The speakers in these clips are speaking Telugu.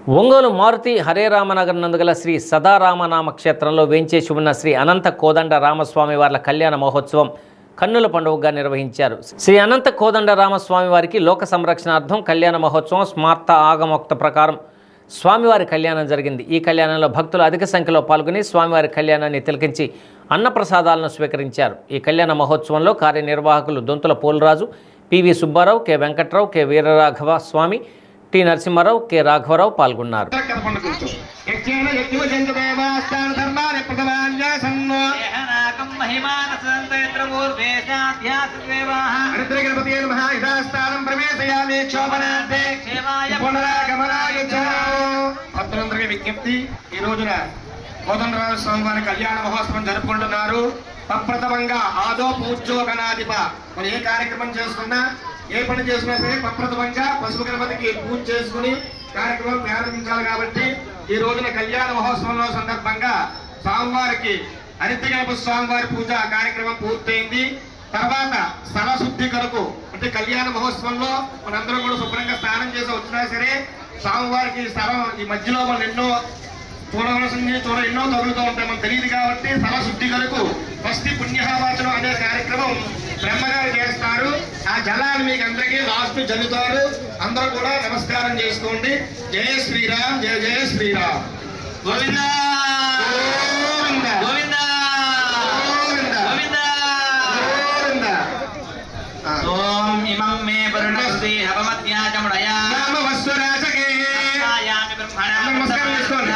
ఒంగోలు మారుతి హరే రామనగర్ నందుగల శ్రీ సదారామనామ క్షేత్రంలో వేంచేసి ఉన్న శ్రీ అనంత కోదండ రామస్వామి వార్ల కళ్యాణ మహోత్సవం కన్నుల పండుగగా నిర్వహించారు. శ్రీ అనంత కోదండ రామస్వామి వారికి లోక సంరక్షణార్థం కళ్యాణ మహోత్సవం స్మార్త ఆగమోక్త ప్రకారం స్వామివారి కళ్యాణం జరిగింది. ఈ కళ్యాణంలో భక్తులు అధిక సంఖ్యలో పాల్గొని స్వామివారి కళ్యాణాన్ని తిలకించి అన్నప్రసాదాలను స్వీకరించారు. ఈ కళ్యాణ మహోత్సవంలో కార్యనిర్వాహకులు Dontula Polaraju, PV Subbarao, K Venkatrao, K Veeraraghava Swamy, T Narasimharao, K రాఘవరావు పాల్గొన్నారు. విజ్ఞప్తి, ఈ రోజున కోదండరామ స్వామి వారి కళ్యాణ మహోత్సవం జరుపుకుంటున్నారు. ప్రప్రథమంగా ఆదో పూజ్యోగణాధిప, మరి ఏ కార్యక్రమం చేసుకున్నా ఏ పని చేసుకున్నా సరే ప్రప్రథమంగా పశువు గణపతికి పూజ చేసుకుని కార్యక్రమం ప్రారంభించాలి. కాబట్టి ఈ రోజున కళ్యాణ మహోత్సవంలో సందర్భంగా స్వామివారికి హరిత గణపతి స్వామివారి పూజ కార్యక్రమం పూర్తయింది. తర్వాత స్థల శుద్ధి కొరకు అంటే కళ్యాణ మహోత్సవంలో మనందరం కూడా శుభ్రంగా స్నానం చేసి వచ్చినా సరే స్వామివారికి స్థలం ఈ మధ్యలో వాళ్ళు ఎన్నో చూడవలసింది ఎన్నో తగులుతూ ఉంటాయి, మనకు తెలియదు. కాబట్టి స్థల శుద్ధి కొరకు ఫస్ట్ పుణ్యవాచనం అనే కార్యక్రమం బ్రహ్మగారు చేస్తారు. ఆ జలాన్ని మీకు అందరికీ లాస్ట్ జల్లుతారు. అందరూ కూడా నమస్కారం చేసుకోండి. జయ శ్రీరామ్, జయ జయ శ్రీరామ్. గోవిందా గోవిందా గోవిందా గోవిందా గోవిందా. ఓం ఇమం మే వరుణస్తి హవమత్యాచముడయా నామవస్వరాజకే యామి బ్రహ్మణా నమస్కారం చేసుకోండి.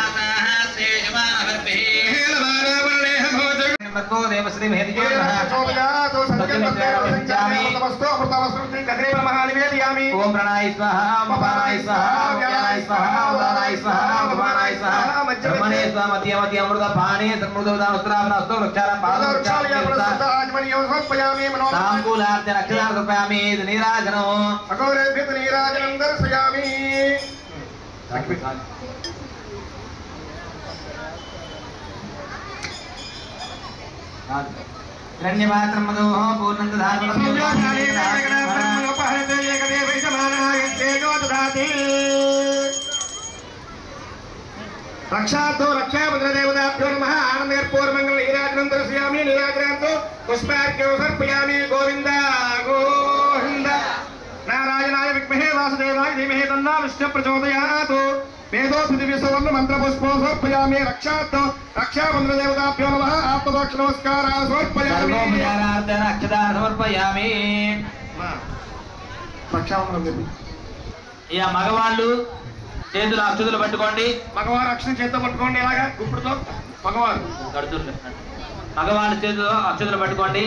దేవశ్రీ మహేదిజో సోమయాతో సంకల్పం సంచామి నమస్తో అమృతవస్త్రం కద్రేవ మహానివేదయామి. ఓం ప్రణాయ స్వాహా, మపానాయ స్వాహా, వ్యానాయ స్వాహా, ఉదానాయ స్వాహా, మపానాయ స్వాహా, బ్రహ్మణే స్వాహ మధ్య మధ్య అమృత పాణే సన్మృతోదాన ఉత్తరావనస్తో వృక్షారం పాదోక్షాలయామి మనో తాంబూలార్చ నక్షత్ర రూపయామి నీరాజనం అగౌరేభ్యత నీరాజనం దర్శయామి. ధన్యవాదం మధోహ పూర్ణంత రక్షాతో రక్షాభద్రదేవతాభ్యో నమః. ఆనందగర్పూర్మంగళ నీరాజనం దర్శయామి. నీరాజనంతో పుష్పార్ఘ్యం సమర్పయామి. గోవింద గోవింద. నారాయణాయ విద్మహే వాసుదేవాయ ధీమహి తన్నో విష్ణుః ప్రచోదయాత్. వేదో పృథివీ సువర్ణ మంత్ర పుష్పో సమర్పయామి. రక్షాతో రక్షాబంధదేవతాభ్యో నమః. ఆత్మదోక్ష నమస్కార సమర్పయామి. సమర్పయామి. ఇక మగవాళ్ళు చేతులు అక్షతులు పట్టుకోండి. మగవారు అక్షరం చేతితో పట్టుకోండి. ఇలాగా గుప్పుడుతో మగవారు మగవాళ్ళ చేతులు అక్షతులు పట్టుకోండి.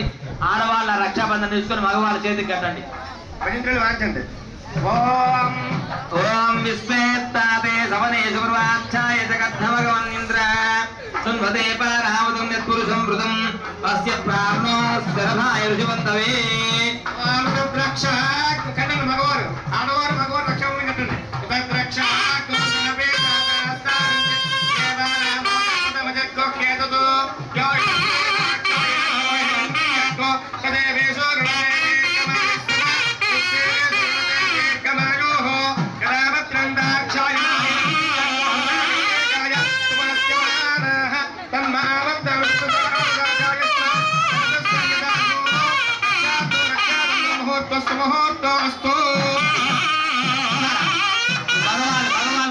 ఆడవాళ్ళ రక్షాబంధం తీసుకొని మగవాళ్ళ చేతికి కట్టండి. భజంత్రులు వాయించండి. ఓం ఓం విశ్వేత్తాతే సవనే సువర్వాచ్ఛాయ జగద్ధమగవన్నింద్ర సున్వతే పారావతం యత్పురుషం వృతం అస్య ప్రాణో శరభాయ ఋషివంతవే. రక్ష కట్టండి మగవారు. ఆడవారు మగవారు రక్షాబంధం కట్టండి. రక్ష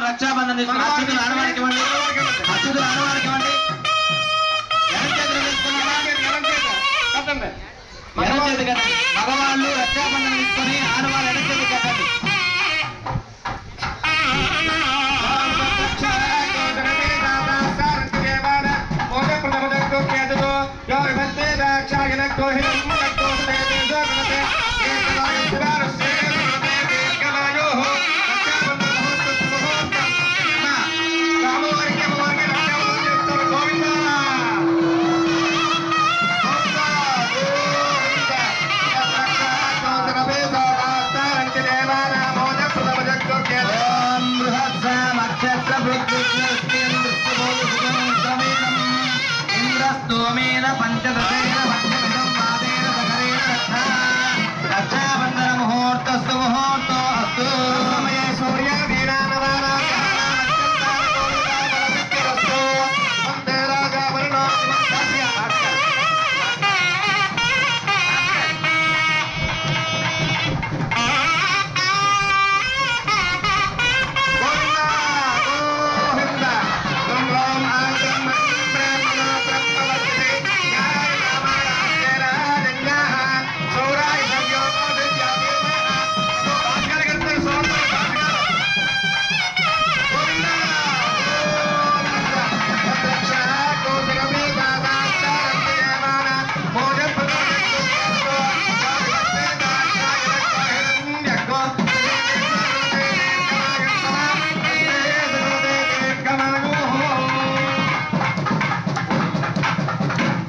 రక్షాబంధన్ అచ్చుతులు ఆడవారికి ఇవ్వండి. అచ్చుతులు ఆడవారికి ఇవ్వండి. ఎడం చేతి కట్టండి. మగవాళ్ళు రక్షాబంధన్ తీసుకొని ఆడవాళ్ళు ఎడం చేతి కట్టండి. ఇంద్రస్తోమేన పంచదశేన రక్షాబంధన ముహూర్తస్తు ముహూర్త